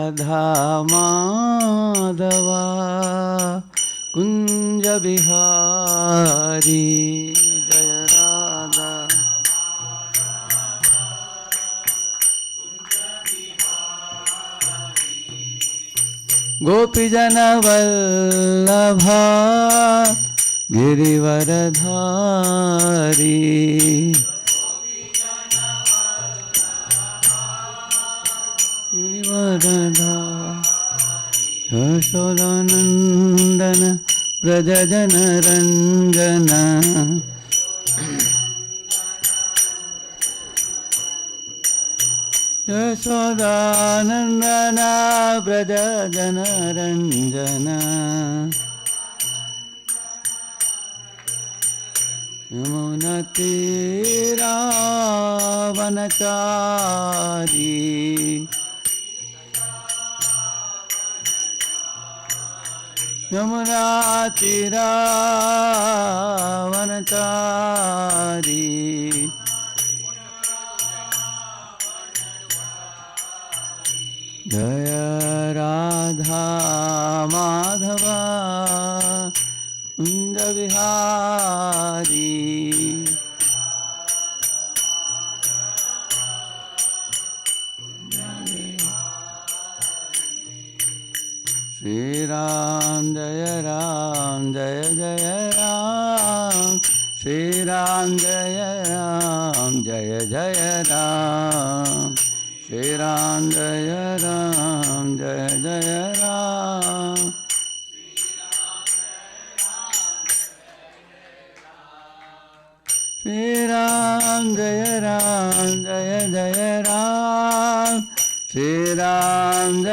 राधा माधवा कुंज बिहारी जय राधा गोपीजन वल्लभा गिरिवरधारी यशोदानंदन व्रज जन रंजन यशोदानंदन व्रज जन रंजन यमुना तीरा वनचारी यमुना तीरा वनचारी जय राधा माधवा कुंज बिहारी श्री राम जय जय राम श्री राम जय जय राम श्री राम जय जय राम श्री राम जय जय राम श्री राम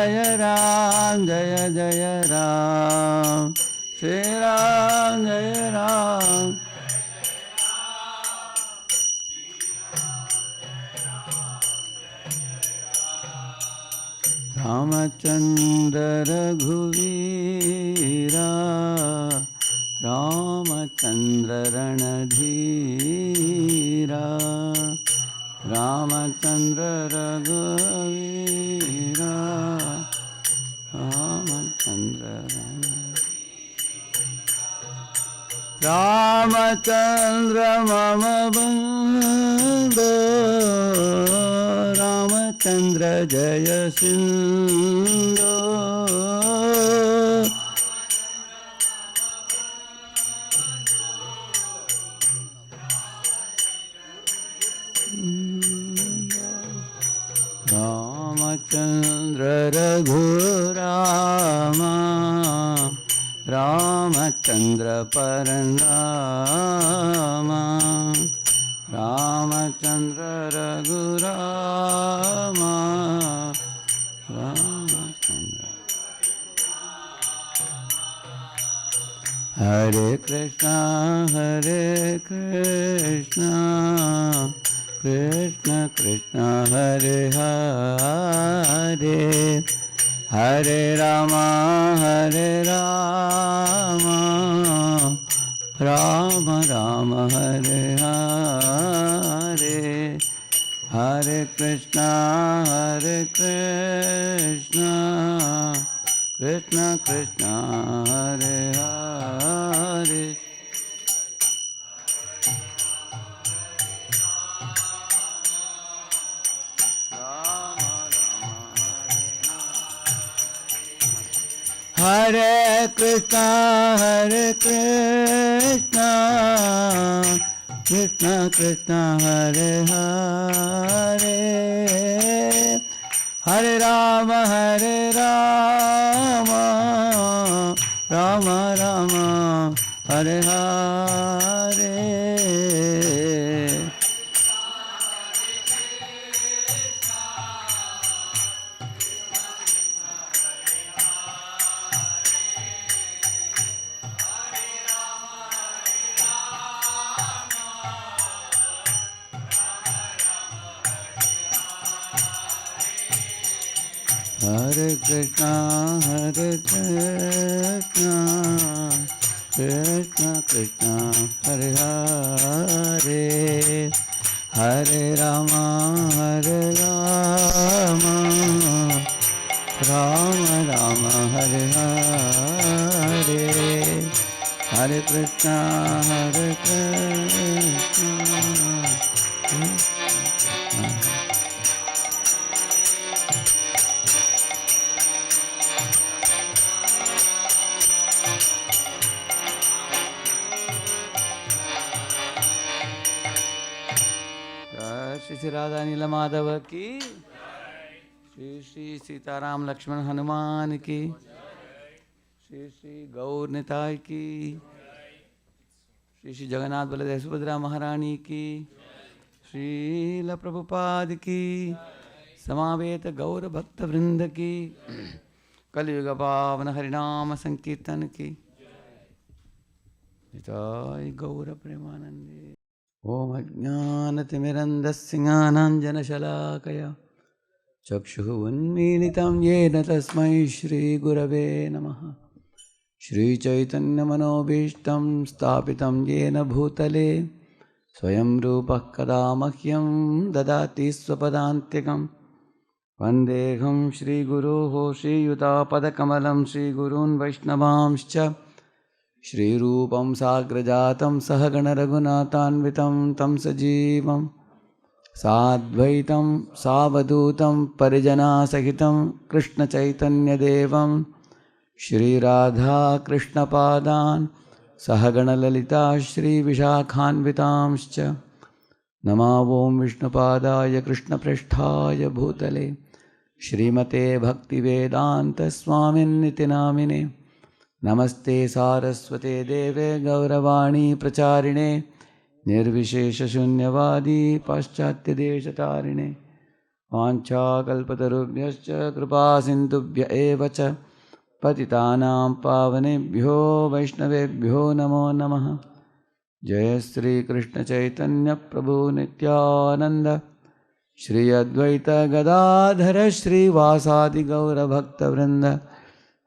जय जय राम श्री राम जय राम रामचंद्र रघुवीरा रामचंद्र रणधीरा रामचंद्र रघुवीरा रामचंद्र रामचंद्र मम बंधो रामचंद्र जय सिंधो रामचंद्र रघुरामा रामचंद्र परंरामा रामचंद्र रघुरामा रामचंद्र हरे Krishna Krishna Krishna Hare Hare Hare Ram Ram Ram Hare Hare Hare Krishna Krishna Krishna Hare Hare Hare Krishna Krishna Krishna Hare Hare Hare Ram Ram Ram Hare Hare Hare Krishna Krishna Krishna Hare Hare Hare Rama Rama Rama Hare Hare, Hare Krishna Krishna. Shri Shri Radha Nila Madhava ki, Shri Shri Sitaram Lakshman Hanuman ki, Shri Shri Gaur Nitai ki, Shri Shri Jagannath Baladev Subhadra Maharani ki, Shri La Prabhupada ki, Samaveta Gaur Bhakta Vrinda ki, Kali Yuga Pavana Harinama Sankirtan ki, Nitai Gaura Premanande. Om Ajnanatimirandasya Shalakaya Chakshuhu Unmilitam Yena Tasmai Shri Gurave Namaha Shri Chaitanya Manobishtam Stapitam Yena Bhutale Swayam Rupa Kada Mahyam Dadati Swapadantikam Vandeham Shri Guruho Shri Yuta Padakamalam Shri Gurun Vaishnavamscha Shri Rupam Sagrajatam Sahagana Raghunathanvitam Tam Sajivam Sadvaitam Savadutam Parijana Sahitam Krishna Chaitanya Devam Shri Radha Krishna Padan Sahagana Lalita Shri Vishakhanvitamscha Namavom Vishnupadaya Krishna Prishthaya Bhutale Shrimate Bhakti Vedanta Swamin Nitinamine Namaste Saraswate Deve Gauravani Pracharine Nirvishesha Shunyavadi Paschatya Deshatarine Vancha Kalpatarubhyascha Kripa Sindhubhya Evacha Patitanam Pavanebhyo Vaishnavebhyo Namo Namaha Jai Sri Krishna Chaitanya Prabhu Nityananda Shri Advaita Gadadhara Shri Vasadi Gaura Bhakta Vrinda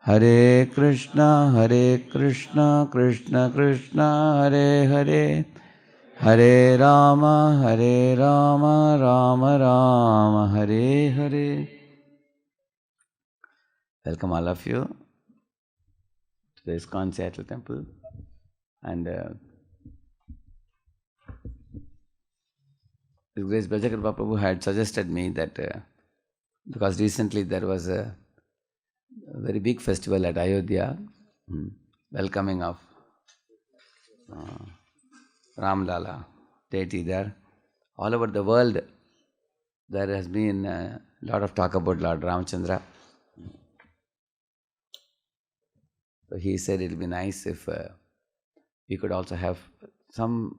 Hare Krishna Krishna Krishna Hare Hare Hare Rama Rama Rama Hare Hare. Welcome all of you to the ISKCON Seattle Temple. And His Grace Brajakripa Prabhu had suggested me that because recently there was a very big festival at Ayodhya, welcoming of Ram Lala deity there. All over the world, there has been a lot of talk about Lord Ramchandra. So he said it will be nice if we could also have some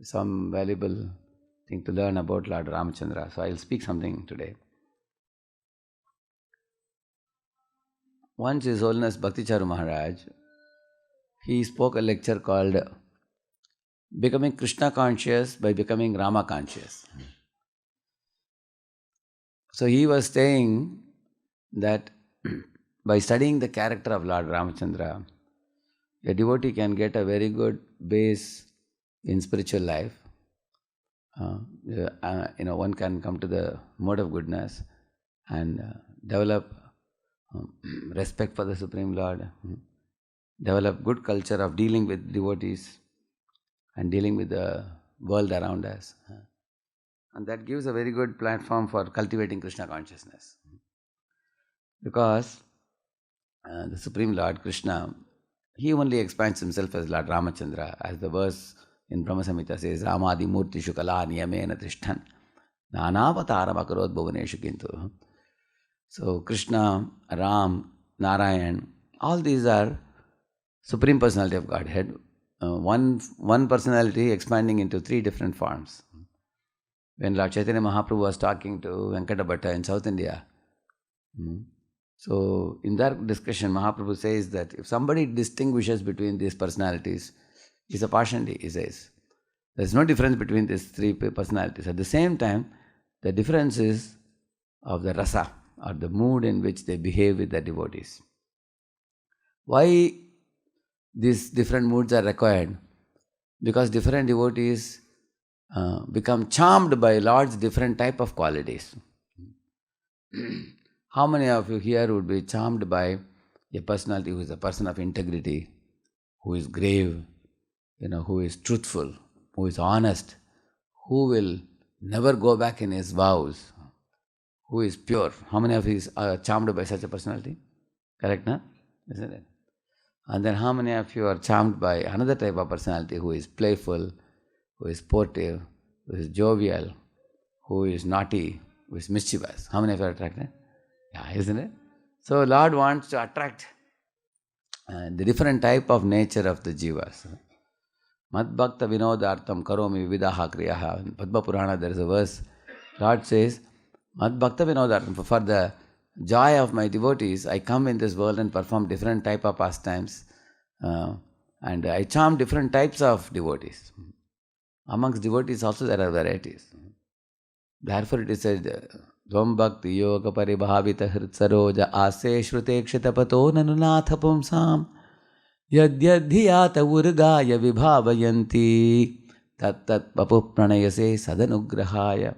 valuable thing to learn about Lord Ramchandra. So I will speak something today. Once His Holiness Bhakticharu Maharaj, he spoke a lecture called Becoming Krishna Conscious by Becoming Rama Conscious. So he was saying that by studying the character of Lord Ramchandra, a devotee can get a very good base in spiritual life. One can come to the mode of goodness and develop respect for the Supreme Lord, develop good culture of dealing with devotees and dealing with the world around us. And that gives a very good platform for cultivating Krishna consciousness. Because the Supreme Lord, Krishna, He only expands Himself as Lord Ramachandra, as the verse in Brahma Samhita says, Ramadi Murti Shukala Niyamena Trishtan Nanavataram Akarod Bhuvaneshu Kintu. So Krishna, Ram, Narayan, all these are Supreme Personality of Godhead. One personality expanding into three different forms. When Lord Chaitanya Mahaprabhu was talking to Venkata Bhatta in South India, so in that discussion Mahaprabhu says that if somebody distinguishes between these personalities, it's a partiality, he says. There's no difference between these three personalities. At the same time, the difference is of the rasa, or the mood in which they behave with the devotees. Why these different moods are required? Because different devotees become charmed by Lord's different type of qualities. How many of you here would be charmed by a personality who is a person of integrity, who is grave, who is truthful, who is honest, who will never go back in his vows, who is pure? How many of you are charmed by such a personality? Correct, no? Isn't it? And then how many of you are charmed by another type of personality who is playful, who is sportive, who is jovial, who is naughty, who is mischievous? How many of you are attracted? Yeah, isn't it? So Lord wants to attract the different type of nature of the jivas. Mad bhakta vinodartam karomi vividaha kriyaha. In Padma Purana there is a verse. Lord says, Mad bhakta vinodartam. For the joy of my devotees, I come in this world and perform different type of pastimes. And I charm different types of devotees. Amongst devotees also there are varieties. Therefore it is said, Dvam bhakti yoga paribhavita hritsaroja ase shrute kshitapato nanunatha pumsam yadyadhyata urgaya vibhavayanti tat tat papu pranayase sadanugrahaya.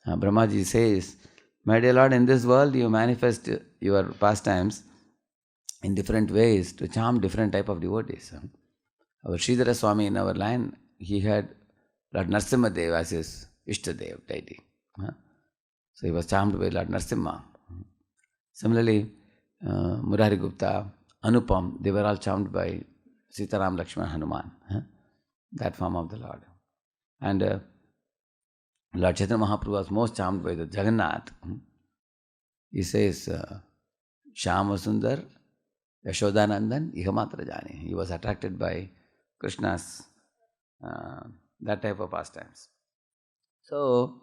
Brahmaji says, my dear Lord, in this world you manifest your pastimes in different ways to charm different type of devotees. Our Sridhara Swami in our line, he had Lord Narasimhadev as his Ishtadev deity. So he was charmed by Lord Narasimha. Similarly, Murari Gupta, Anupam, they were all charmed by Sitaram, Lakshmana, Hanuman, that form of the Lord. And Lord Chaitanya Mahaprabhu was most charmed by the Jagannath. He says, Shyama Sundar, Yashodanandan, Ihamatra Jani. He was attracted by Krishna's, that type of pastimes. So,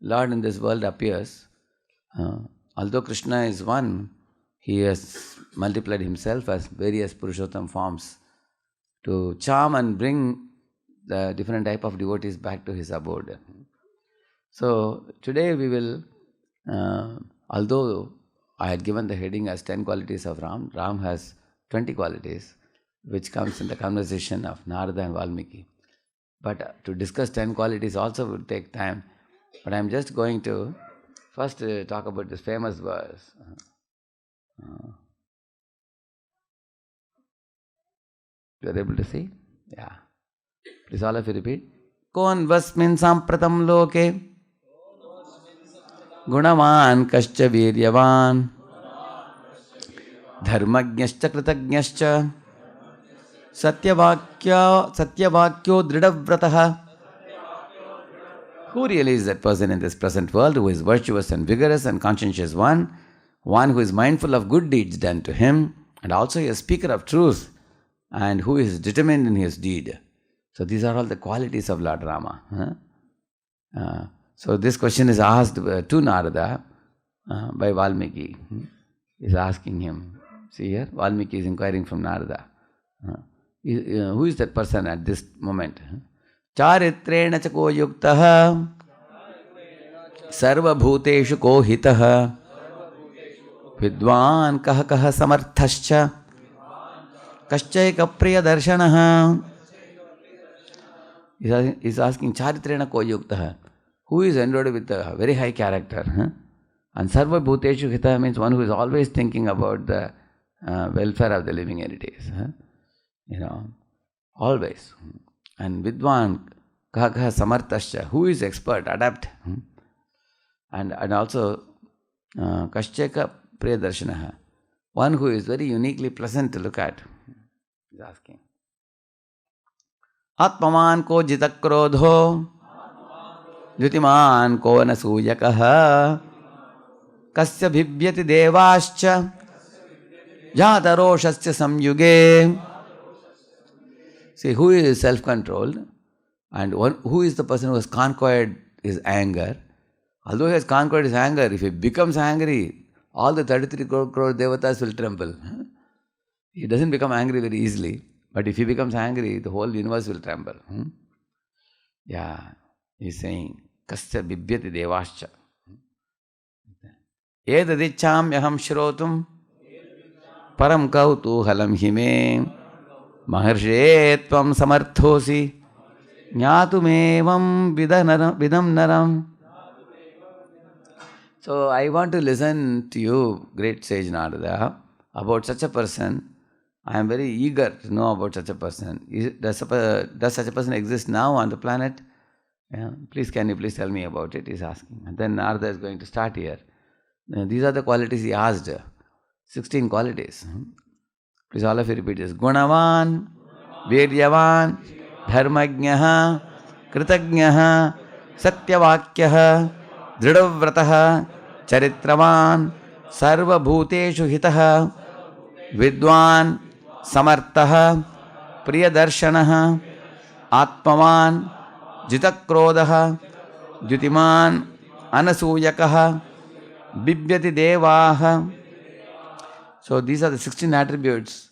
Lord in this world appears. Although Krishna is one, he has multiplied himself as various Purushottam forms to charm and bring the different type of devotees back to his abode. So today we will, although I had given the heading as 10 qualities of Ram, Ram has 20 qualities, which comes in the conversation of Narada and Valmiki. But to discuss 10 qualities also would take time. But I am just going to first talk about this famous verse. You are able to see? Yeah. Please all of you repeat. Kon vasmin sampratam loke gunavan kascha viryavan dharmajnascha kritajnascha satyavakyo dridavratah. Who really is that person in this present world who is virtuous and vigorous and conscientious one who is mindful of good deeds done to him, and also a speaker of truth, and who is determined in his deed. So these are all the qualities of Lord Rama. So this question is asked to Narada by Valmiki. He is asking him. See here, Valmiki is inquiring from Narada. Who is that person at this moment? Charitrena chako yuktaha sarva bhuteshu ko hitaha vidwan kaha kaha samarthascha kaschayaka priya darshanaha. He is asking Charitrena ko yuktaha. Who is endowed with a very high character? And sarva bhuteshu hitaha means one who is always thinking about the welfare of the living entities. Always. And vidwan kaha kaha samarthascha, who is expert, adept, and also kascheka priya darshanaha, one who is very uniquely pleasant to look at. He is asking. Atmaman ko jitakrodho Jyutiman ko anasuyakaha kasya bhibyati devascha jataroshasya samyuge. See, who is self-controlled and who is the person who has conquered his anger? Although he has conquered his anger, if he becomes angry, all the 33 crore devatas will tremble. He doesn't become angry very easily, but if he becomes angry, the whole universe will tremble. Yeah, he's saying, Kasya bibhyati devascha. Edadichhamyaham shrotum param kautuhalam hime maharshe tvam samarthosi jnatumevam vidam naram. So I want to listen to you, great sage Narada, about such a person. I am very eager to know about such a person. Does such a person exist now on the planet? Yeah. Please, can you please tell me about it? He's asking. And then Narada is going to start here. These are the qualities he asked. 16 qualities. Please all of you repeat this. Gunavan, Viryavan, Dharmajnaha, Kritagnaha, Satyavakyaha, Dridavratah, Charitravan, Sarva Bhuteshu Hitaha, Vidwan, Samartaha, Priyadarshanaha, Atmavan, Jitakrodaha, Jyutiman, Anasuyakaha, Bibyati Devaha. So these are the 16 attributes,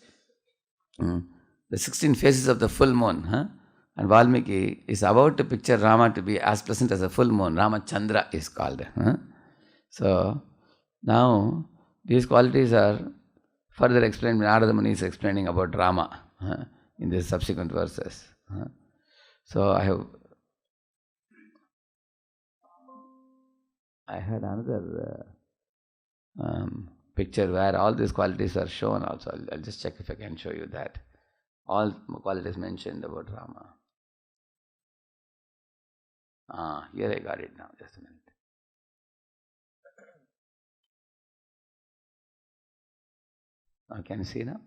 the 16 phases of the full moon. And Valmiki is about to picture Rama to be as pleasant as a full moon. Ramachandra is called. So now these qualities are further explained. Narada Muni is explaining about Rama in the subsequent verses. So I had another picture where all these qualities are shown also. I'll just check if I can show you that. All qualities mentioned about Rama. Here I got it now. Just a minute. Can you see now?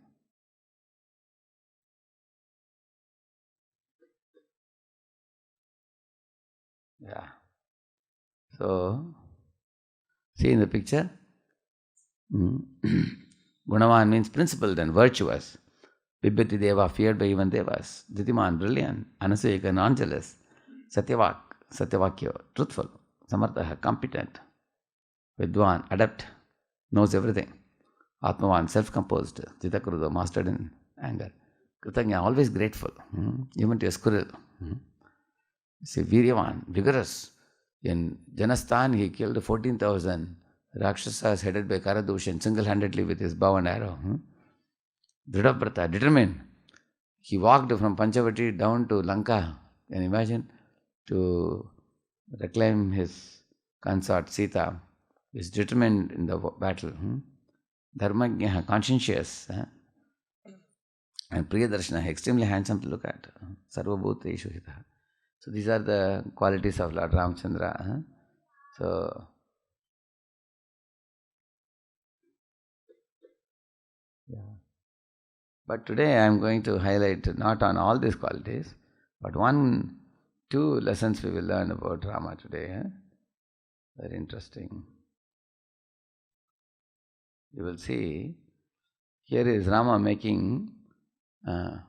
Yeah. So, see in the picture? Gunavan means principled and virtuous. Bibbati Deva, feared by even Devas. Ditiman, brilliant. Anasuyaka, non-jealous. Satyavakya, truthful. Samartha, competent. Vidwan, adept, knows everything. Atmavan, self-composed. Jitakruda, mastered in anger. Kritanya, always grateful. Even to a squirrel. See, Viryavan, vigorous. In Janasthan, he killed 14,000 Rakshasas headed by Karadushan single-handedly with his bow and arrow. Dridhavrata, determined. He walked from Panchavati down to Lanka, can you imagine, to reclaim his consort Sita. He is determined in the battle. Dharmajnaha, conscientious. And Priyadarshana, extremely handsome to look at. Sarvabhuteshu hitaha. So these are the qualities of Lord Ramchandra. So, yeah. But today I am going to highlight not on all these qualities, but 2 lessons we will learn about Rama today. Very interesting. You will see, here is Rama making a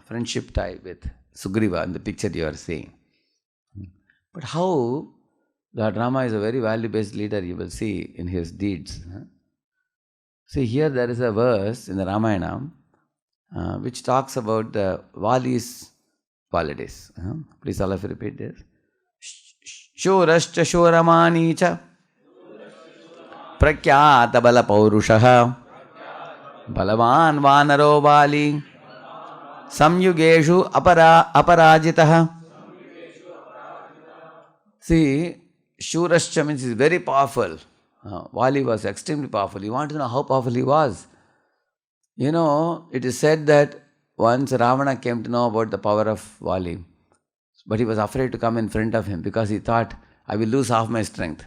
friendship tie with Sugriva in the picture you are seeing. But how Lord Rama is a very value-based leader, you will see in his deeds. See, here there is a verse in the Ramayana which talks about the Vali's qualities. Please all of you repeat this. Shurascha shuramani cha prakyata bala paurushaha balavan vanaro Vali samyugeshu aparajitaha. See, Shurascha means he is very powerful. Vali was extremely powerful. You want to know how powerful he was? You know, it is said that once Ravana came to know about the power of Vali, but he was afraid to come in front of him because he thought, I will lose half my strength.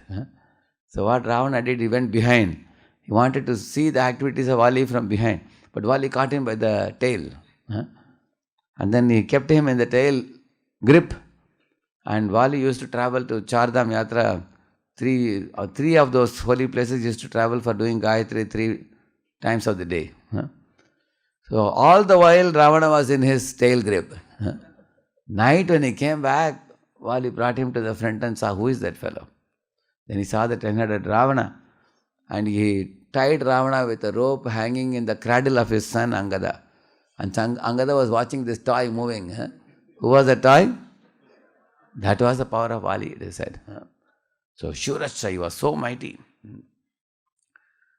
So what Ravana did, he went behind. He wanted to see the activities of Vali from behind. But Vali caught him by the tail. And then he kept him in the tail grip. And Vali used to travel to Chardham Yatra. Three of those holy places used to travel for doing Gayatri 3 times of the day. So all the while Ravana was in his tail grip. Night when he came back, Vali brought him to the front and saw, who is that fellow? Then he saw the 10-headed Ravana, and he tied Ravana with a rope hanging in the cradle of his son Angada. And Angada was watching this toy moving. Who was the toy? That was the power of Vali, they said. So Shurascha, he was so mighty.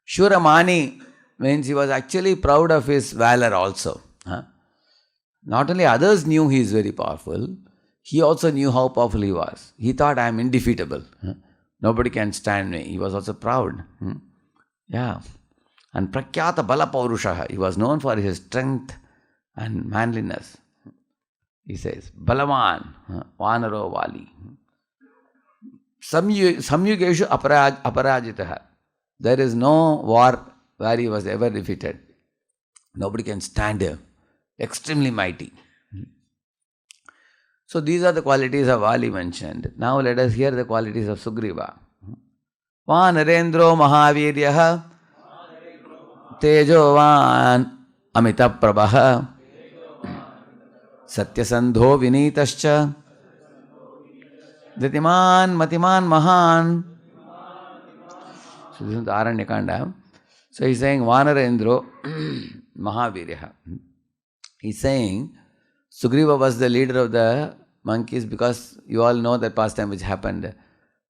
Shuramani means he was actually proud of his valor also. Not only others knew he is very powerful, he also knew how powerful he was. He thought, I am indefeatable. Nobody can stand me. He was also proud. Yeah. And prakyata bala paurushaha. He was known for his strength and manliness. He says, Balaman, Vanaro Vali. Samyugeshu aparajitaha. There is no war where he was ever defeated. Nobody can stand him. Extremely mighty. So these are the qualities of Vali mentioned. Now let us hear the qualities of Sugriva. Vanarendro Mahaviryaha Tejovan Amitaprabha Satyasandho Vinitascha Dhitiman Matiman Mahan. So this is the Aranyakanda. So he's saying Vanarendro Mahaviryaha. He's saying Sugriva was the leader of the monkeys because you all know that pastime which happened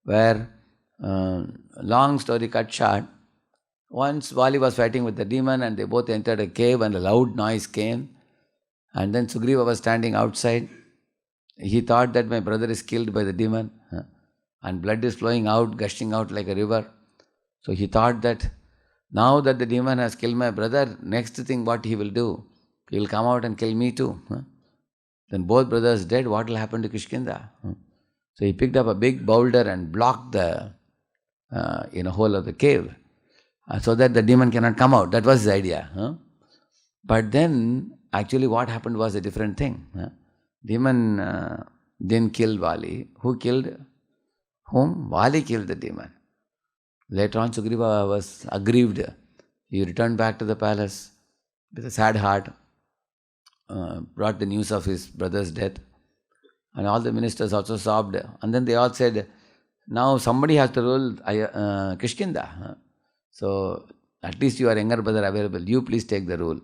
where, long story cut short, once Vali was fighting with the demon and they both entered a cave and a loud noise came, and then Sugriva was standing outside. He thought that my brother is killed by the demon and blood is flowing out, gushing out like a river. So he thought that now that the demon has killed my brother, next thing what he will do, he will come out and kill me too. Then both brothers dead, what will happen to Kishkinda? So he picked up a big boulder and blocked the hole of the cave so that the demon cannot come out. That was his idea. But then actually what happened was a different thing. Demon didn't kill Vali. Who killed whom? Vali killed the demon. Later on Sugriva was aggrieved. He returned back to the palace with a sad heart, brought the news of his brother's death, and all the ministers also sobbed. And then they all said, now somebody has to rule Kishkinda. So at least your younger brother available, you please take the rule.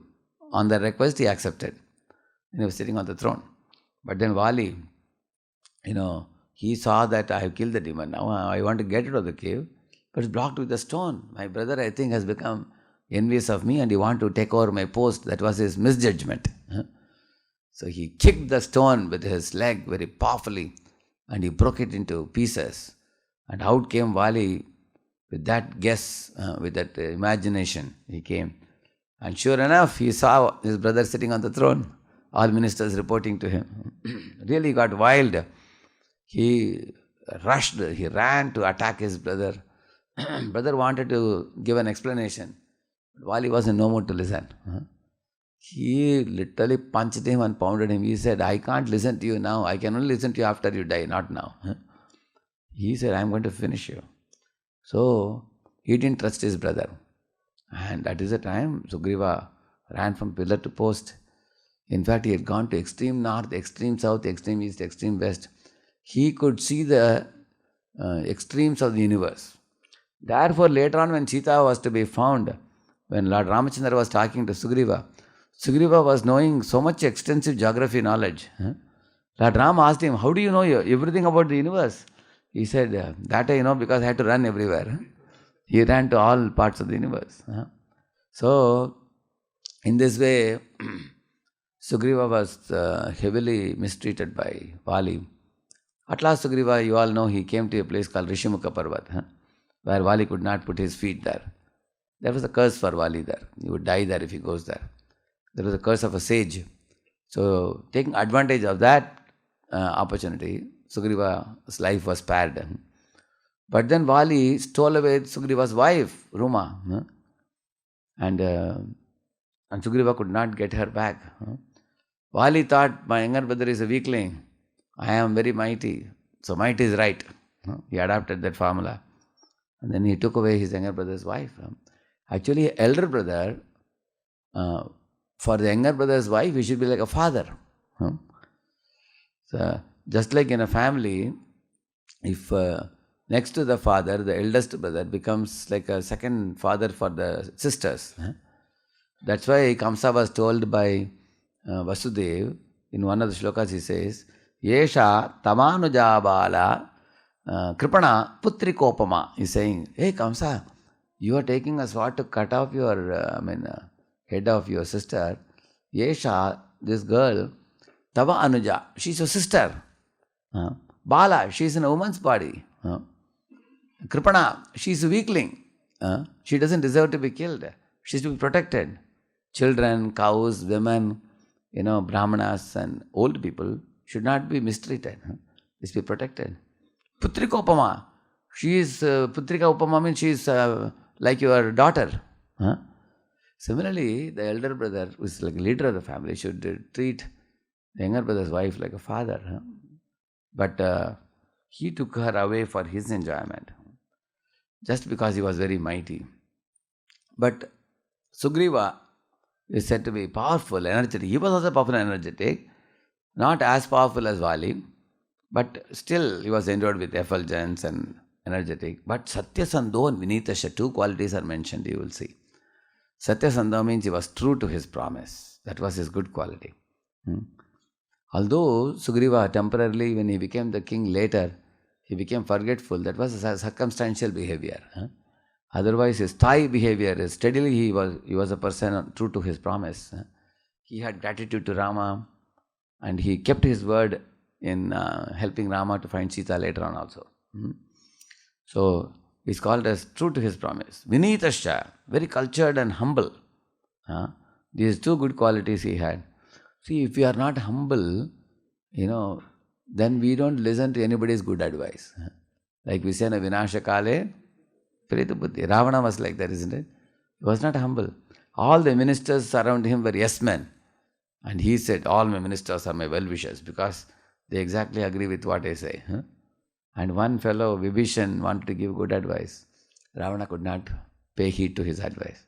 On the request he accepted. And he was sitting on the throne. But then Vali, he saw that I have killed the demon. Now I want to get out of the cave, but it's blocked with a stone. My brother, I think, has become envious of me and he want to take over my post. That was his misjudgment. So he kicked the stone with his leg very powerfully and he broke it into pieces. And out came Vali with that guess, with that imagination. He came. And sure enough, he saw his brother sitting on the throne, all ministers reporting to him. Really got wild. He rushed, he ran to attack his brother. Brother wanted to give an explanation. Vali was in no mood to listen. He literally punched him and pounded him. He said, I can't listen to you now. I can only listen to you after you die, not now. He said, I'm going to finish you. So he didn't trust his brother. And that is the time Sugriva ran from pillar to post. In fact, he had gone to extreme north, extreme south, extreme east, extreme west. He could see the extremes of the universe. Therefore, later on when Sita was to be found, when Lord Ramachandra was talking to Sugriva, Sugriva was knowing so much extensive geography knowledge. Lord Ram asked him, how do you know everything about the universe? He said, that I know because I had to run everywhere. He ran to all parts of the universe. So, in this way, Sugriva was heavily mistreated by Vali. At last Sugriva, you all know, he came to a place called Rishyamukha Parvat, where Vali could not put his feet there. There was a curse for Vali there. He would die there if he goes there. There was a curse of a sage. So, taking advantage of that opportunity, Sugriva's life was spared. But then Vali stole away Sugriva's wife, Ruma. And Sugriva could not get her back. Vali thought, my younger brother is a weakling. I am very mighty. So might is right. He adopted that formula. And then he took away his younger brother's wife. Actually, elder brother, for the younger brother's wife, he should be like a father. So, just like in a family, if next to the father, the eldest brother becomes like a second father for the sisters. That's why Kamsa was told by Vasudev, in one of the shlokas he says, Yesha tamanuja bala kripana putri kopama. He's saying, hey Kamsa, you are taking a sword to cut off your head of your sister. Yesha, this girl, tava anuja, she's your sister. Bala, she's in a woman's body. Kripana, she is a weakling. She doesn't deserve to be killed. She is to be protected. Children, cows, women, brahmanas and old people should not be mistreated. They should be protected. Putrika Upama. She is, Putrika Upama means she is like your daughter. Similarly, the elder brother, who is like a leader of the family, should treat the younger brother's wife like a father. But he took her away for his enjoyment, just because he was very mighty. But Sugriva is said to be powerful, energetic. He was also powerful and energetic, not as powerful as Vali, but still he was endowed with effulgence and energetic. But Satyasandho and Vinitasha, two qualities are mentioned, you will see. Satyasandho means he was true to his promise. That was his good quality. Although Sugriva temporarily, when he became the king later, he became forgetful, that was a circumstantial behavior. Otherwise, his Thai behavior, steadily he was a person true to his promise. He had gratitude to Rama, and he kept his word in helping Rama to find Sita later on also. So, he's called as true to his promise. Vinitascha, very cultured and humble. These two good qualities he had. See, if we are not humble, then we don't listen to anybody's good advice. Like we say, Vinasha Kale, Preta Buddhi. Ravana was like that, isn't it? He was not humble. All the ministers around him were yes men. And he said, all my ministers are my well-wishers because they exactly agree with what I say. And one fellow, Vibhishan, wanted to give good advice. Ravana could not pay heed to his advice.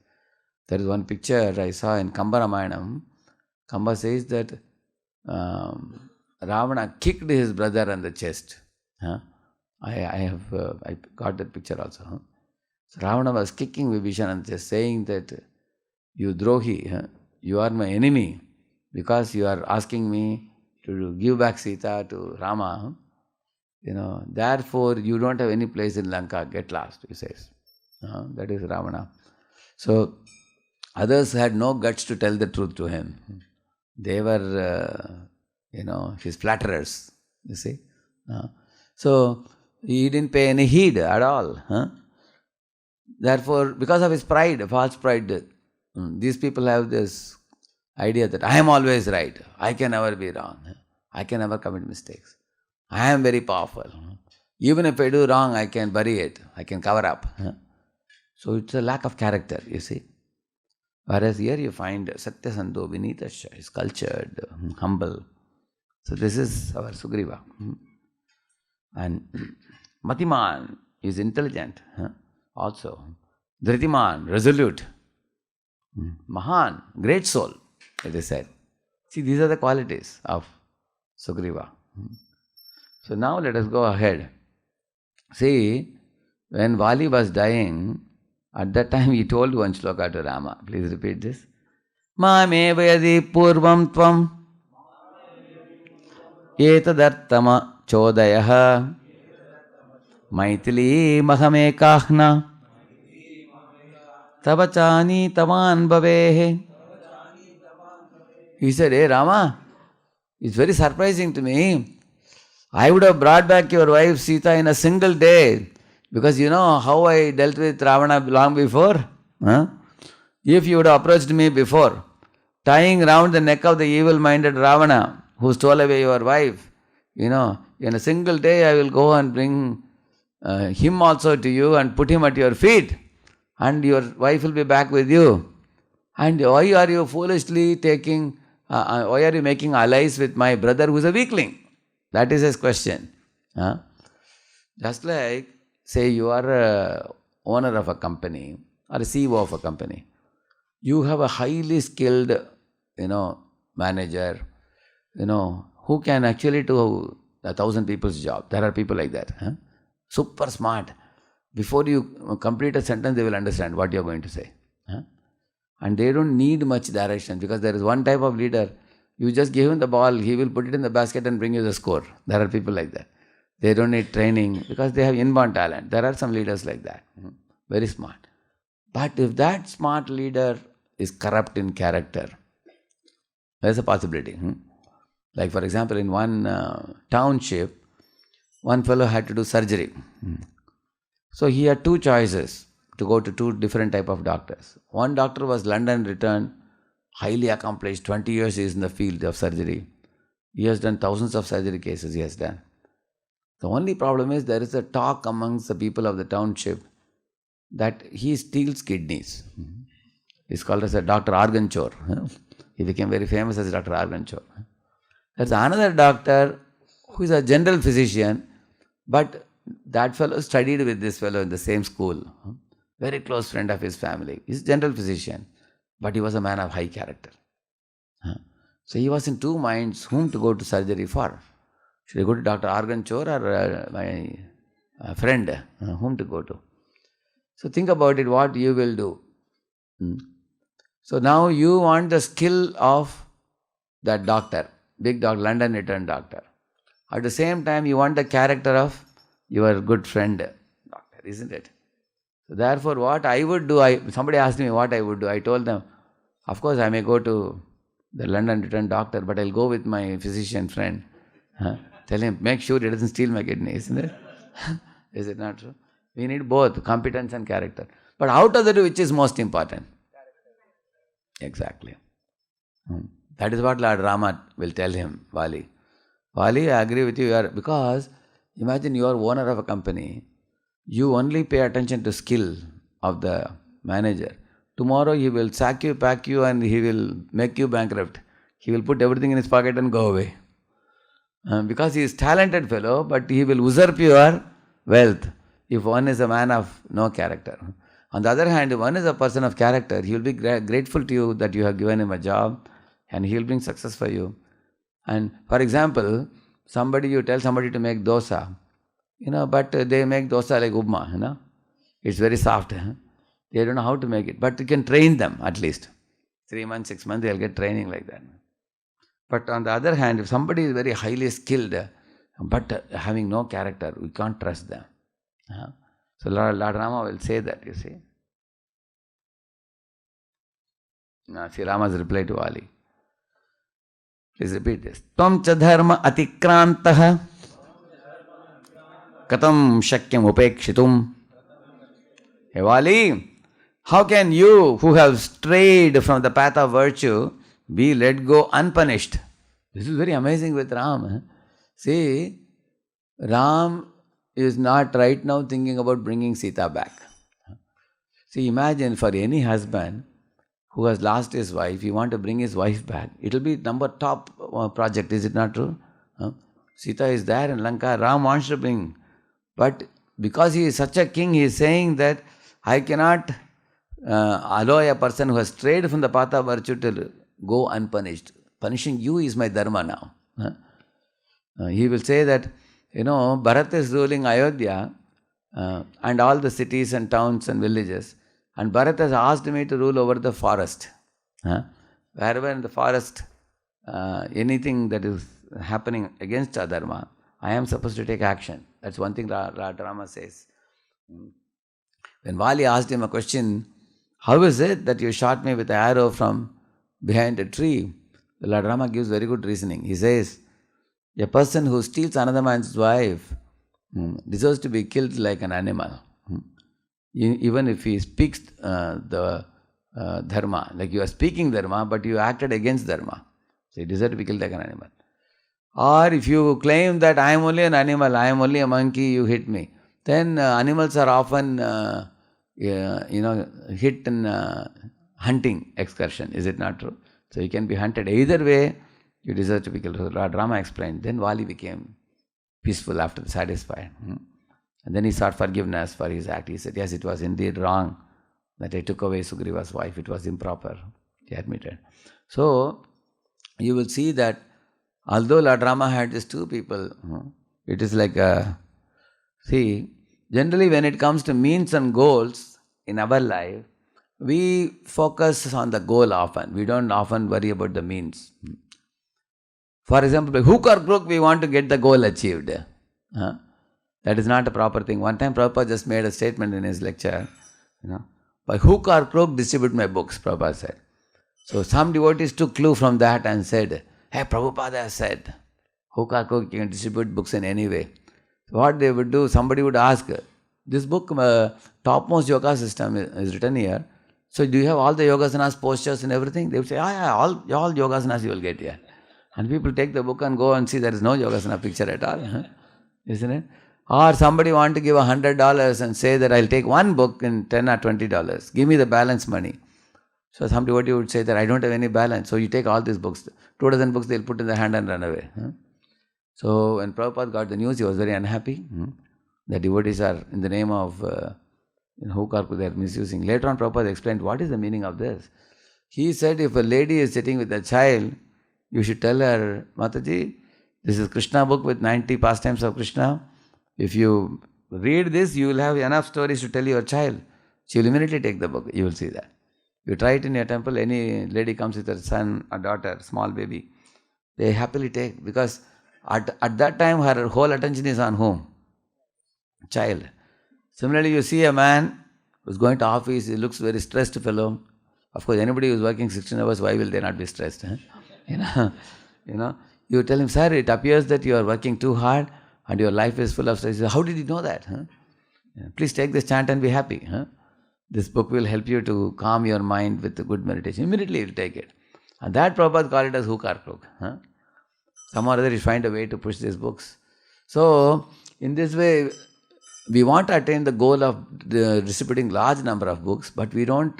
There is one picture I saw in Kamba Ramayanam. Kamba says that Ravana kicked his brother on the chest. I got that picture also. So Ravana was kicking Vibhishan and just saying that, you Drohi, you are my enemy because you are asking me to give back Sita to Rama. Therefore you don't have any place in Lanka, get lost, he says. That is Ravana. So others had no guts to tell the truth to him. They were, his flatterers, you see. So he didn't pay any heed at all. Therefore, because of his pride, false pride, these people have this idea that I am always right. I can never be wrong. I can never commit mistakes. I am very powerful. Even if I do wrong, I can bury it. I can cover up. So it's a lack of character, you see. Whereas here you find Satyasandho Vinitascha is cultured, humble. So this is our Sugriva. And Matiman is intelligent also. Dhritiman, resolute. Mahan, great soul, it is said. See, these are the qualities of Sugriva. So now let us go ahead. See, when Vali was dying, at that time he told one shloka to Rama. Please repeat this. Mameva yadi purvam tvam etadartama chodayaha maitili mahamekahna tabachani taman bhavehe. He said, hey Rama, it's very surprising to me. I would have brought back your wife Sita in a single day, because you know how I dealt with Ravana long before. If you would have approached me before, tying round the neck of the evil-minded Ravana who stole away your wife, in a single day I will go and bring him also to you and put him at your feet, and your wife will be back with you. And why are you foolishly why are you making allies with my brother who is a weakling? That is his question. Just like, say you are a owner of a company or a CEO of a company. You have a highly skilled, manager, who can actually do 1,000 people's job. There are people like that. Super smart. Before you complete a sentence, they will understand what you are going to say. And they don't need much direction, because there is one type of leader. You just give him the ball, he will put it in the basket and bring you the score. There are people like that. They don't need training because they have inborn talent. There are some leaders like that. Very smart. But if that smart leader is corrupt in character, there's a possibility. Like for example, in one township, one fellow had to do surgery. So he had two choices to go to two different type of doctors. One doctor was London returned, highly accomplished, 20 years he is in the field of surgery. He has done thousands of surgery cases he has done. The only problem is there is a talk amongst the people of the township that he steals kidneys. He's called as a Dr. Arganchor. He became very famous as Dr. Arganchor. There's another doctor who is a general physician, but that fellow studied with this fellow in the same school. Very close friend of his family. He's a general physician, but he was a man of high character. So he was in two minds whom to go to surgery for. Should I go to Dr. Arganchor or my friend? Whom to go to? So think about it, what you will do. So now you want the skill of that doctor, big doctor, London returned doctor. At the same time, you want the character of your good friend, doctor, isn't it? So therefore, what I would do, somebody asked me what I would do. I told them, of course, I may go to the London returned doctor, but I'll go with my physician friend. Tell him, make sure he doesn't steal my kidney, isn't it? Is it not true? We need both competence and character. But out of the two, which is most important? Exactly. That is what Lord Rama will tell him, Vali. Vali, I agree with you, because imagine you are owner of a company. You only pay attention to skill of the manager. Tomorrow he will sack you, pack you, and he will make you bankrupt. He will put everything in his pocket and go away. Because he is talented fellow, but he will usurp your wealth if one is a man of no character. On the other hand, if one is a person of character, he will be grateful to you that you have given him a job, and he will bring success for you. And for example, you tell somebody to make dosa, but they make dosa like upma, It's very soft. They don't know how to make it, but you can train them at least. 3 months, 6 months, they'll get training like that. But on the other hand, if somebody is very highly skilled, but having no character, we can't trust them. So Lord Rama will say that, you see. Now, see Rama's reply to Ali. Please repeat this. Tvam cha dharma atikrantah katam shakyam upekshitum. Hey Vali, how can you who have strayed from the path of virtue be let go unpunished? This is very amazing with Ram. See, Ram is not right now thinking about bringing Sita back. See, imagine for any husband who has lost his wife, he wants to bring his wife back. It will be top project, is it not true? Sita is there in Lanka, Ram wants to bring. But because he is such a king, he is saying that I cannot allow a person who has strayed from the path of virtue to go unpunished. Punishing you is my dharma now. He will say that, Bharat is ruling Ayodhya and all the cities and towns and villages. And Bharat has asked me to rule over the forest. Wherever in the forest, anything that is happening against adharma, I am supposed to take action. That's one thing Lord Rama says. When Vali asked him a question, how is it that you shot me with an arrow from behind a tree? The Lord Rama gives very good reasoning. He says, a person who steals another man's wife deserves to be killed like an animal. Even if he speaks the dharma, like you are speaking dharma, but you acted against dharma. So he deserves to be killed like an animal. Or if you claim that I am only an animal, I am only a monkey, you hit me, then animals are often hit in hunting excursion. Is it not true? So you can be hunted. Either way, you deserve to be killed. So Lord Rama explained. Then Vali became peaceful after satisfied. And then he sought forgiveness for his act. He said, yes, it was indeed wrong that I took away Sugriva's wife. It was improper. He admitted. So you will see that although Lord Rama had these two people, it is like generally when it comes to means and goals in our life, we focus on the goal often. We don't often worry about the means. For example, by hook or crook, we want to get the goal achieved. That is not a proper thing. One time Prabhupada just made a statement in his lecture, by hook or crook, distribute my books, Prabhupada said. So some devotees took clue from that and said, hey, Prabhupada has said, hook or crook, you can distribute books in any way. So what they would do, somebody would ask, this book, Topmost Yoga System is written here. So do you have all the yogasanas, postures and everything? They would say, all yogasanas you will get here. And people take the book and go and see there is no yogasana picture at all. Isn't it? Or somebody want to give $100 and say that I'll take one book in $10 or $20. Give me the balance money. So somebody, what you would say that I don't have any balance. So you take all these books. 2 dozen books they'll put in the hand and run away. So when Prabhupada got the news, he was very unhappy. The devotees are in the name of Hokarku, they are misusing. Later on, Prabhupada explained what is the meaning of this. He said, if a lady is sitting with a child, you should tell her, Mataji, this is Krishna book with 90 pastimes of Krishna. If you read this, you will have enough stories to tell your child. She will immediately take the book. You will see that. You try it in your temple, any lady comes with her son or daughter, small baby, they happily take, because at that time her whole attention is on whom? Child. Similarly, you see a man who's going to office, he looks very stressed fellow. Of course, anybody who's working 16 hours, why will they not be stressed? You tell him, sir, it appears that you are working too hard and your life is full of stress. How did you know that? Please take this chant and be happy. This book will help you to calm your mind with a good meditation. Immediately you will take it. And that Prabhupada called it as hook or crook. Some or other you find a way to push these books. So, in this way, we want to attain the goal of distributing large number of books, but we don't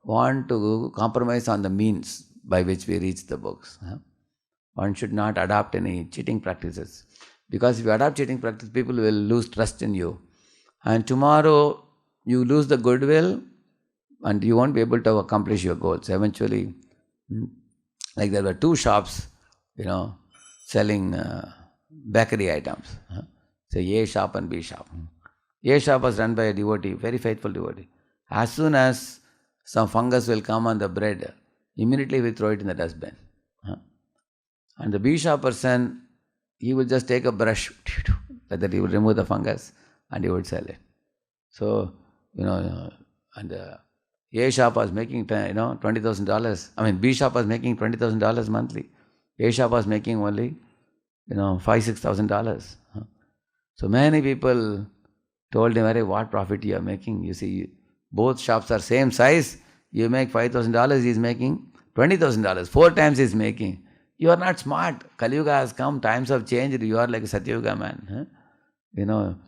want to compromise on the means by which we reach the books. One should not adopt any cheating practices. Because if you adopt cheating practice, people will lose trust in you. And tomorrow, you lose the goodwill and you won't be able to accomplish your goals. Eventually, like there were 2 shops, selling bakery items. So A shop and B shop. A shop was run by a devotee, very faithful devotee. As soon as some fungus will come on the bread, immediately we throw it in the dustbin. And the B shop person, he will just take a brush, like that he will remove the fungus and he would sell it. So, and A shop was making $20,000. I mean, B shop was making $20,000 monthly. A shop was making only, $5,000-6,000. So many people told him, "Arey, what profit you are making? You see, both shops are same size. You make $5,000, he is making $20,000. 4 times he is making. You are not smart. Kali Yuga has come. Times have changed. You are like a Satyuga man.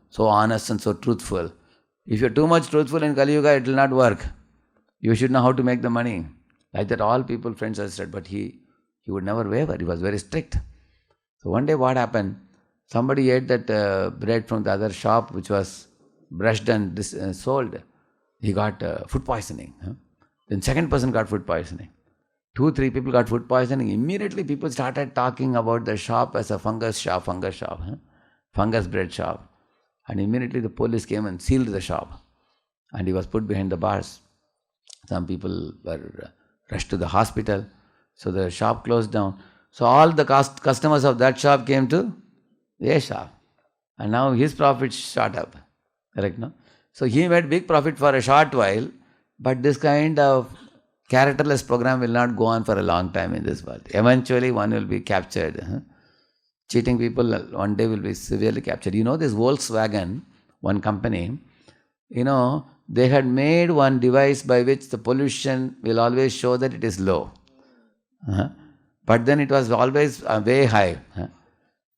So honest and so truthful. If you are too much truthful in Kali Yuga, it will not work. You should know how to make the money." Like that, all people, friends have said, but he would never waver. He was very strict. So one day what happened? Somebody ate that bread from the other shop, which was brushed and sold. He got food poisoning. Then second person got food poisoning. 2-3 people got food poisoning. Immediately people started talking about the shop as a fungus bread shop. And immediately the police came and sealed the shop. And he was put behind the bars. Some people were rushed to the hospital. So the shop closed down. So all the customers of that shop came to A shop. And now his profits shot up. Correct, no? So he made big profit for a short while. But this kind of characterless program will not go on for a long time in this world. Eventually one will be captured. Cheating people one day will be severely captured. This Volkswagen, one company, they had made one device by which the pollution will always show that it is low. But then it was always way high.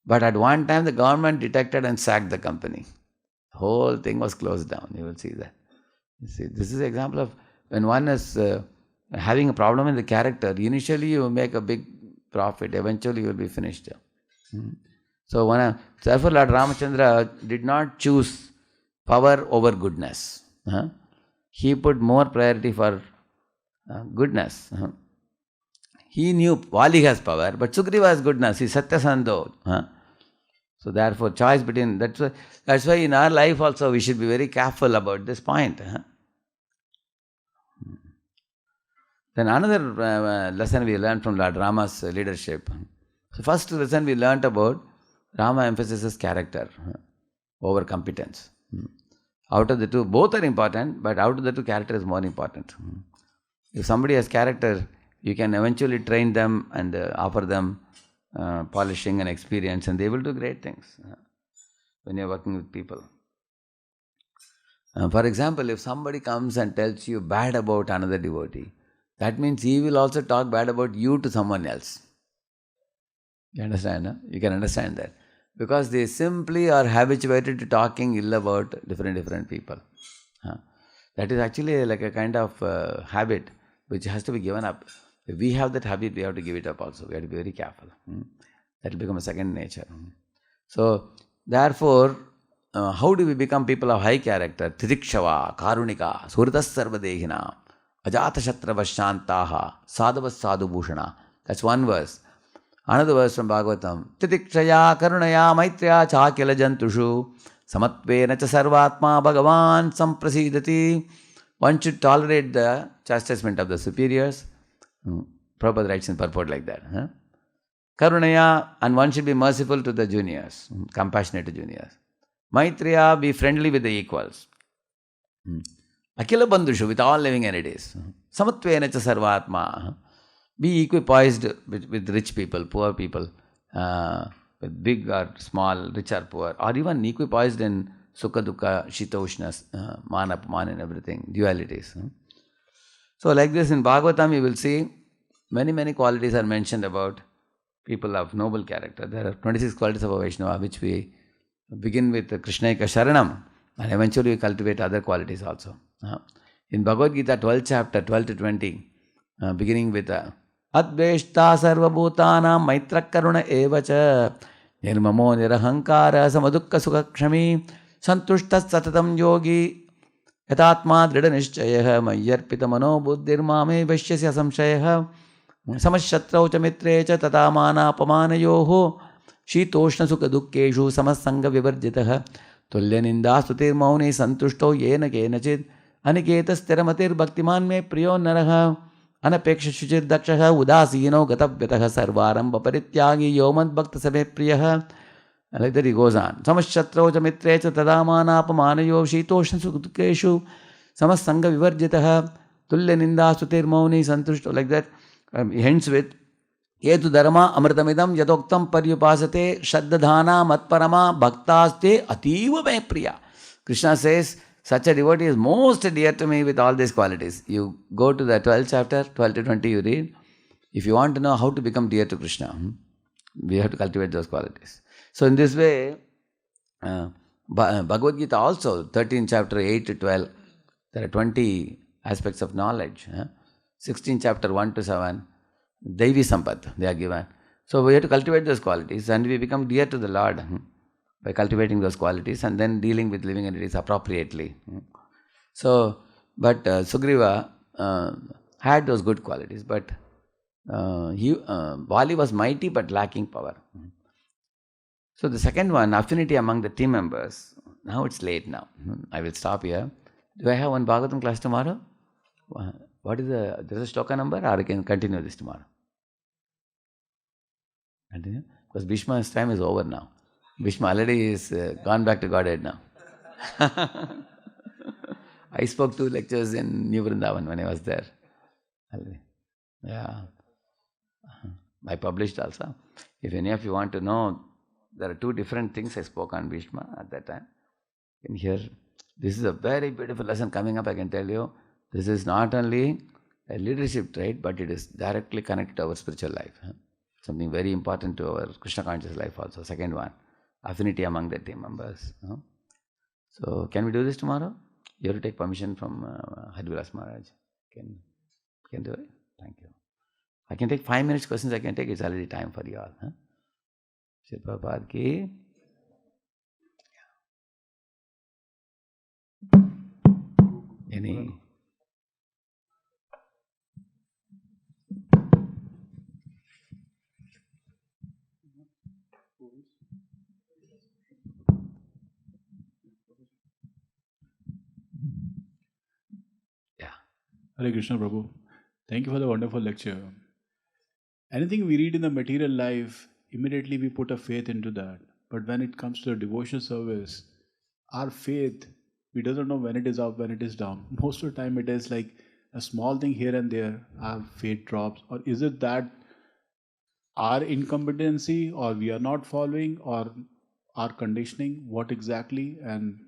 But at one time the government detected and sacked the company. The whole thing was closed down. You will see that. You see, this is an example of when one is having a problem in the character, initially you make a big profit, eventually you will be finished. So therefore Lord Ramachandra did not choose power over goodness. He put more priority for goodness. He knew Vali has power, but Sugriva has goodness. He is Satyasandho. So therefore, choice between, that's why in our life also we should be very careful about this point. Then another lesson we learned from Lord Rama's leadership. So first lesson we learned about Rama emphasizes character over competence. Out of the two, both are important, but out of the two, character is more important. If somebody has character, you can eventually train them and offer them polishing and experience, and they will do great things when you are working with people. For example, if somebody comes and tells you bad about another devotee, that means he will also talk bad about you to someone else. You understand? No? You can understand that. Because they simply are habituated to talking ill about different people. Huh? That is actually like a kind of habit which has to be given up. If we have that habit, we have to give it up also. We have to be very careful. That will become a second nature. So, therefore, how do we become people of high character? Titikshava, Karunika, Suritas Sarvadehina, Ajata Shatravashantaha, Sadhavas Sadhu Bhushana. That's one verse. Another verse from Bhagavatam. Titikshaya Karunaya Maitrya Chakila Jantushu Samatvena Cha Sarvatma Bhagavan Samprasidati. One should tolerate the chastisement of the superiors. Prabhupada writes in purport like that. Huh? Karunaya, and one should be merciful to the juniors, compassionate to juniors. Maitriya, be friendly with the equals. Akila Bandhushu, with all living entities. Samatvena Cha Sarvatma. Be equipoised with rich people, poor people, with big or small, rich or poor, or even equipoised in Sukha Dukkha, Shita Ushna, Mana Apamana and everything, dualities. So like this in Bhagavatam you will see many qualities are mentioned about people of noble character. There are 26 qualities of a Vaishnava which we begin with Krishnaika Sharanam and eventually we cultivate other qualities also. In Bhagavad Gita 12th chapter 12 to 20, beginning with Adveshta sarvabhutanam maitra karuna evacha nirmamo nirahankara samadukka sukakshami santushtas satatam yogi yatatma drida nishchayah mayyarpita mano buddhirmame vashyasya samshayah samashatrau cha mitre cha tatamana apamanayoho shitoshna sukha dukkeshu samasanga vivarjitah tulyaninda stutir mauni santushto yena kenachid aniketas tiramatir bhaktiman me priyo naraha अनपेक्ष शुचिर दक्ष उदासीनो गतव्यतः सर्वारंभ परित्यागी योमद भक्त सभे प्रिय like that he goes on. Samashatrau cha mitre cha tadamanaapamanayo shitoshna sukdukkeshu samasanga vivarjitah tulya ninda stutir mauni santushto. Like that he ends with Yetu dharma amritamidam yadoktam paryupasate shaddadhana matparama bhaktaste ativa me priya. Krishna says, such a devotee is most dear to me with all these qualities. You go to the 12th chapter, 12 to 20 you read. If you want to know how to become dear to Krishna, we have to cultivate those qualities. So in this way, Bhagavad Gita also, 13th chapter, 8 to 12, there are 20 aspects of knowledge. 16th chapter, 1 to 7, Devi Sampat, they are given. So we have to cultivate those qualities and we become dear to the Lord by cultivating those qualities and then dealing with living entities appropriately. So, but Sugriva had those good qualities, but Bali was mighty but lacking power. So the second one, affinity among the team members. Now it's late now. I will stop here. Do I have one Bhagavatam class tomorrow? What is there is a shloka number or I can continue this tomorrow? Continue? Because Bhishma's time is over now. Bhishma already is gone back to Godhead now. I spoke 2 lectures in New Vrindavan when I was there. Yeah. I published also. If any of you want to know, there are 2 different things I spoke on Bhishma at that time. In here, this is a very beautiful lesson coming up, I can tell you. This is not only a leadership trait, but it is directly connected to our spiritual life. Something very important to our Krishna conscious life also. Second one. Affinity among the team members. So, can we do this tomorrow? You have to take permission from Harivilas Maharaj. Can do it? Thank you. I can take 5 minutes questions, I can take. It's already time for you all. Shri Prabhupada ki. Any? Hare Krishna Prabhu. Thank you for the wonderful lecture. Anything we read in the material life, immediately we put a faith into that. But when it comes to the devotional service, our faith, we don't know when it is up, when it is down. Most of the time it is like a small thing here and there, our faith drops. Or is it that our incompetency or we are not following or our conditioning? What exactly? And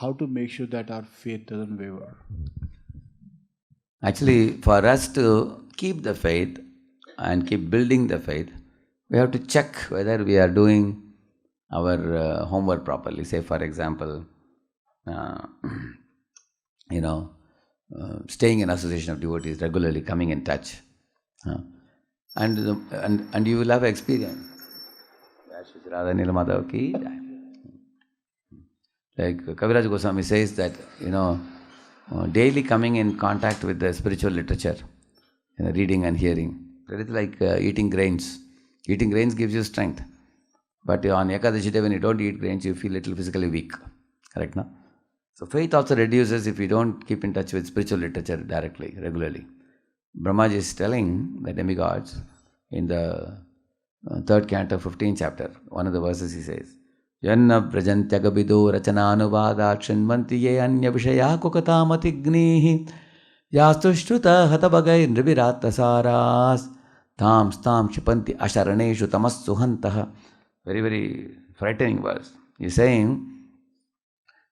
how to make sure that our faith doesn't waver? Actually, for us to keep the faith and keep building the faith, we have to check whether we are doing our homework properly. Say, for example, uh, staying in association of devotees, regularly coming in touch, and you will have experience. Radha Nilmadhav ki jai. Like Kaviraj Goswami says that daily coming in contact with the spiritual literature, reading and hearing, that is like eating grains. Eating grains gives you strength, but on Ekadashi day when you don't eat grains, you feel little physically weak. Correct, no? So faith also reduces if you don't keep in touch with spiritual literature directly, regularly. Brahmaji is telling the demigods in the third canto, 15th chapter, one of the verses he says, Yanna prajantyagabido rachananuvada shinvanti ye anya vishaya kukatamati yastushruta hatabagay nriviratasaras tam shipanti asharaneshu tamassu hantaha. Very, very frightening verse. He's saying,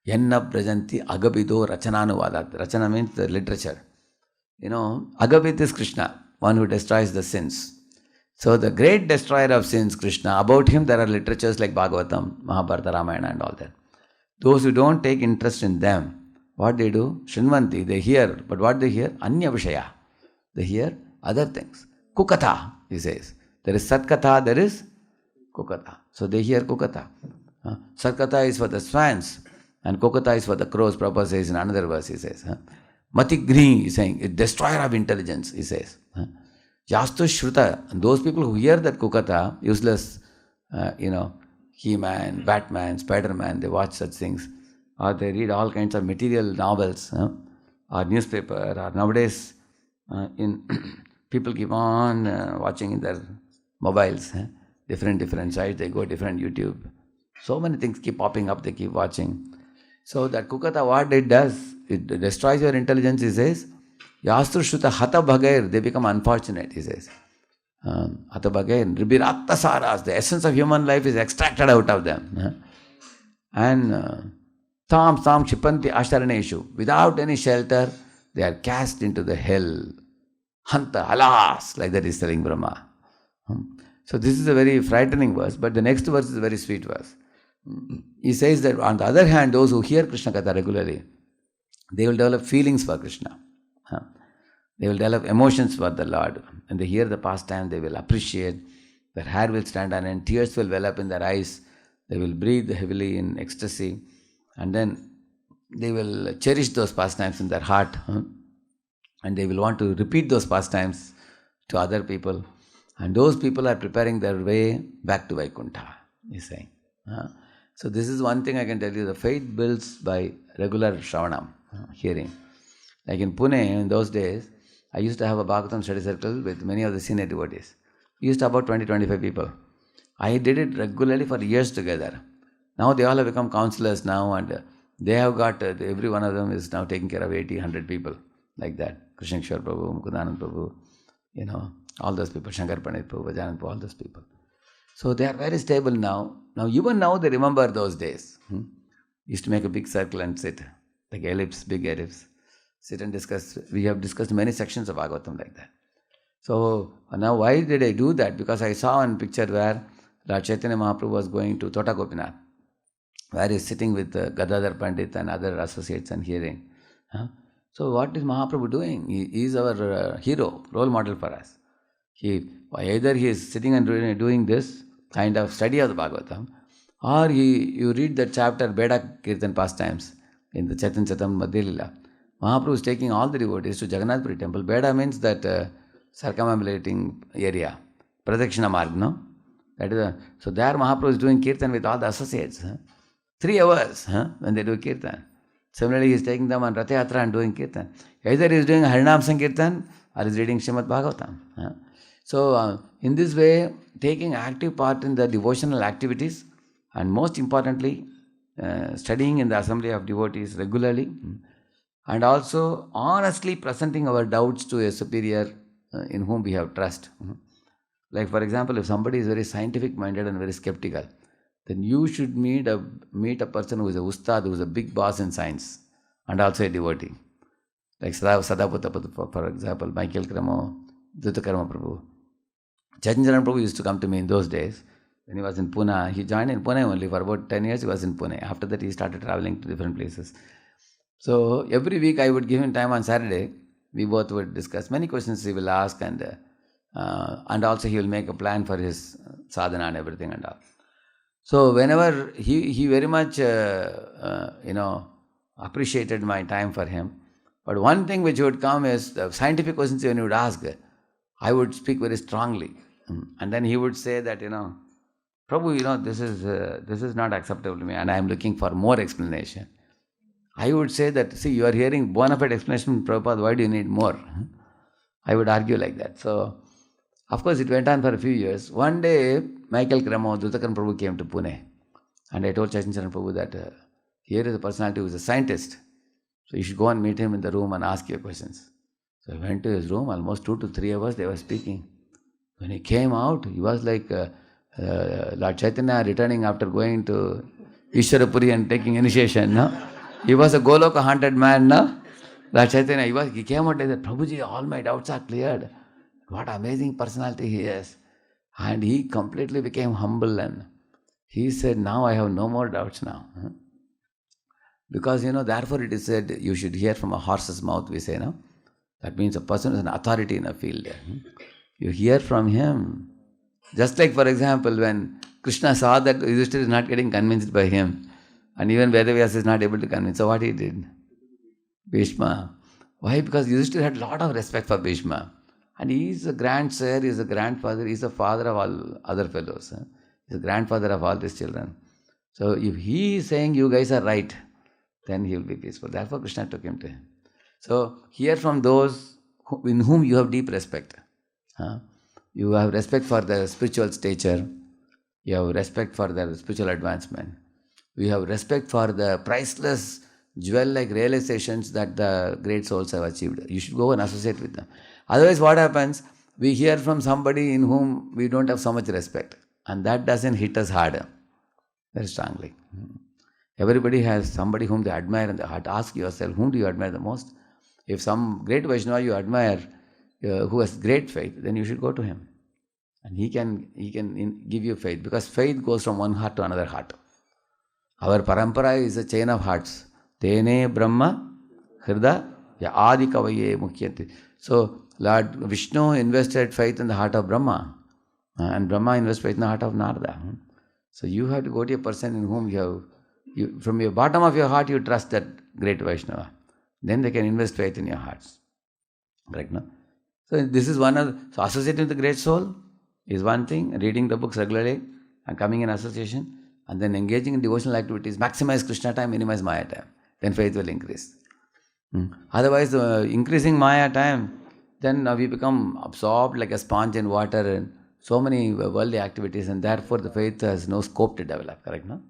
Yanna prajanti agabido rachananuvada. Rachana means the literature. Agabit is Krishna, one who destroys the sins. So the great destroyer of sins, Krishna, about him there are literatures like Bhagavatam, Mahabharata, Ramayana and all that. Those who don't take interest in them, what they do? Shrinvanti, they hear, but what they hear? Anya Vishaya. They hear other things. Kukatha, he says. There is Satkatha, there is Kukatha. So they hear Kukatha. Satkatha is for the swans and Kukatha is for the crows. Prabhupada says in another verse, he says. Matigni, is saying, a destroyer of intelligence, he says. Yastu Shruta, and those people who hear that Kukatha, useless, He-Man, Batman, Spider-Man, they watch such things, or they read all kinds of material novels, or newspaper, or nowadays, people keep on watching in their mobiles, different sites, they go different YouTube. So many things keep popping up, they keep watching. So that Kukatha, what it does, it destroys your intelligence, he says. Yastru Shruta Hata Bhagair, they become unfortunate, he says. Hata Bhagair, Ribiratta Saras, the essence of human life is extracted out of them. And Tam Shipanti Asharaneshu, without any shelter, they are cast into the hell. Hanta, alas, like that is telling Brahma. So this is a very frightening verse, but the next verse is a very sweet verse. He says that on the other hand, those who hear Krishna Katha regularly, they will develop feelings for Krishna. They will develop emotions for the Lord. When they hear the pastime, they will appreciate. Their hair will stand on end, tears will well up in their eyes. They will breathe heavily in ecstasy. And then they will cherish those pastimes in their heart. And they will want to repeat those pastimes to other people. And those people are preparing their way back to Vaikuntha, he's saying. So this is one thing I can tell you. The faith builds by regular Shravanam, hearing. Like in Pune, in those days, I used to have a Bhagavatam study circle with many of the senior devotees. We used to have about 20-25 people. I did it regularly for years together. Now they all have become counselors now, and they have got, every one of them is now taking care of 80, 100 people, like that. Krishnakshwar Prabhu, Mukundanand Prabhu, all those people, Shankar Pandit Prabhu, Vajanand Prabhu, all those people. So they are very stable now. Now, even now they remember those days. Used to make a big circle and sit, like ellipse, big ellipse. Sit and discuss. We have discussed many sections of Bhagavatam like that. So now why did I do that? Because I saw one picture where Lord Chaitanya Mahaprabhu was going to Tota Gopinath, where he is sitting with Gadadhar Pandit and other associates and hearing. So what is Mahaprabhu doing? He is our hero, role model for us. Either he is sitting and doing this kind of study of the Bhagavatam, or you read the chapter Beda Kirtan pastimes in the Chaitanya Chatam Madhya Lila. Mahaprabhu is taking all the devotees to Jagannath Puri temple. Beda means that circumambulating area, Pradakshina Marg, no? That is so there Mahaprabhu is doing Kirtan with all the associates. 3 hours when they do Kirtan. Similarly, he is taking them on Rath Yatra and doing Kirtan. Either he is doing Harinam Sankirtan or he is reading Srimad Bhagavatam. So in this way, taking active part in the devotional activities, and most importantly, studying in the assembly of devotees regularly, and also honestly presenting our doubts to a superior in whom we have trust. Like for example, if somebody is very scientific minded and very skeptical, then you should meet a person who is a ustad, who is a big boss in science, and also a devotee. Like Sadaputta, for example, Michael Kramo, Dhutakarma Prabhu. Chaitanya Prabhu used to come to me in those days. When he was in Pune, he joined in Pune only. For about 10 years he was in Pune. After that he started traveling to different places. So every week I would give him time on Saturday. We both would discuss many questions he will ask, and also he will make a plan for his sadhana and everything and all. So whenever he very much appreciated my time for him. But one thing which would come is the scientific questions when he would ask, I would speak very strongly. And then he would say that, Prabhu, this is not acceptable to me and I am looking for more explanation. I would say that, see, you are hearing bona fide explanation from Prabhupada, why do you need more? I would argue like that. So, of course, it went on for a few years. One day, Michael Kramo, Dhutakarma Prabhu came to Pune. And I told Chaitanya Prabhu that here is a personality who is a scientist. So you should go and meet him in the room and ask your questions. So I went to his room, almost 2 to 3 hours they were speaking. When he came out, he was like Lord Chaitanya returning after going to Ishwarapuri and taking initiation. No? He was a Goloka haunted man. No? Lord Chaitanya, he came out and said, Prabhuji, all my doubts are cleared. What amazing personality he is. And he completely became humble, and he said, now I have no more doubts now. Because, therefore it is said, you should hear from a horse's mouth, we say, no? That means a person is an authority in a field. You hear from him. Just like, for example, when Krishna saw that Yudhishthira is not getting convinced by him, and even Vedavyasa is not able to convince, so what he did? Bhishma. Why? Because Yudhishthira had a lot of respect for Bhishma. And he is a grandsire, he is a grandfather, he is the father of all other fellows. He is the grandfather of all these children. So if he is saying you guys are right, then he will be peaceful. Therefore Krishna took him to him. So hear from those in whom you have deep respect. You have respect for their spiritual stature. You have respect for their spiritual advancement. You have respect for the priceless jewel-like realizations that the great souls have achieved. You should go and associate with them. Otherwise what happens? We hear from somebody in whom we don't have so much respect. And that doesn't hit us harder, very strongly. Everybody has somebody whom they admire in the heart. Ask yourself, whom do you admire the most? If some great Vaishnava you admire, who has great faith, then you should go to him. And he can give you faith, because faith goes from one heart to another heart. Our parampara is a chain of hearts. Tene Brahma Hrida Ya Adi Kavaye Mukhyati. So Lord Vishnu invested faith in the heart of Brahma, and Brahma invested faith in the heart of Narada. So you have to go to a person in whom from your bottom of your heart you trust that great Vaishnava. Then they can invest faith in your hearts. Correct, no? So this is so associating with the great soul is one thing, reading the books regularly and coming in association, and then engaging in devotional activities, maximize Krishna time, minimize Maya time. Then faith will increase. Otherwise, increasing Maya time, then we become absorbed like a sponge in water and so many worldly activities, and therefore the faith has no scope to develop. Correct, no?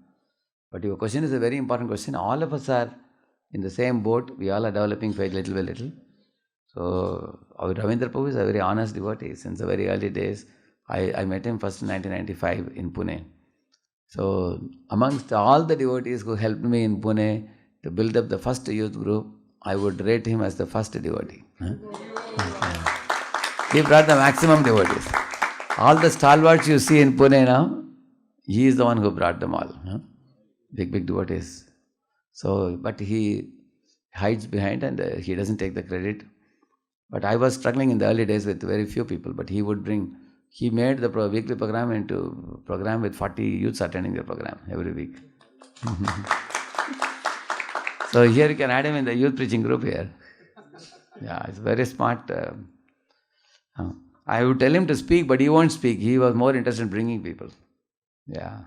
But your question is a very important question. All of us are in the same boat. We all are developing faith little by little. So our Ravindra Prabhu is a very honest devotee since the very early days. I met him first in 1995 in Pune. So amongst all the devotees who helped me in Pune to build up the first youth group, I would rate him as the first devotee. He brought the maximum devotees. All the stalwarts you see in Pune now, he is the one who brought them all. Big devotees. So, but he hides behind and he doesn't take the credit. But I was struggling in the early days with very few people, but he made the weekly program into a program with 40 youths attending the program every week. So here you can add him in the youth preaching group here. Yeah, it's very smart. I would tell him to speak, but he won't speak. He was more interested in bringing people. Yeah,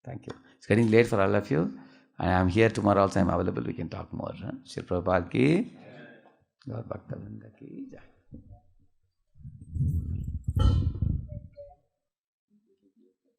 thank you. It's getting late for all of you. I am here tomorrow also. I am available. We can talk more. Shri Prabhupada ki, Gaur Bhakta Vrinda ki jai.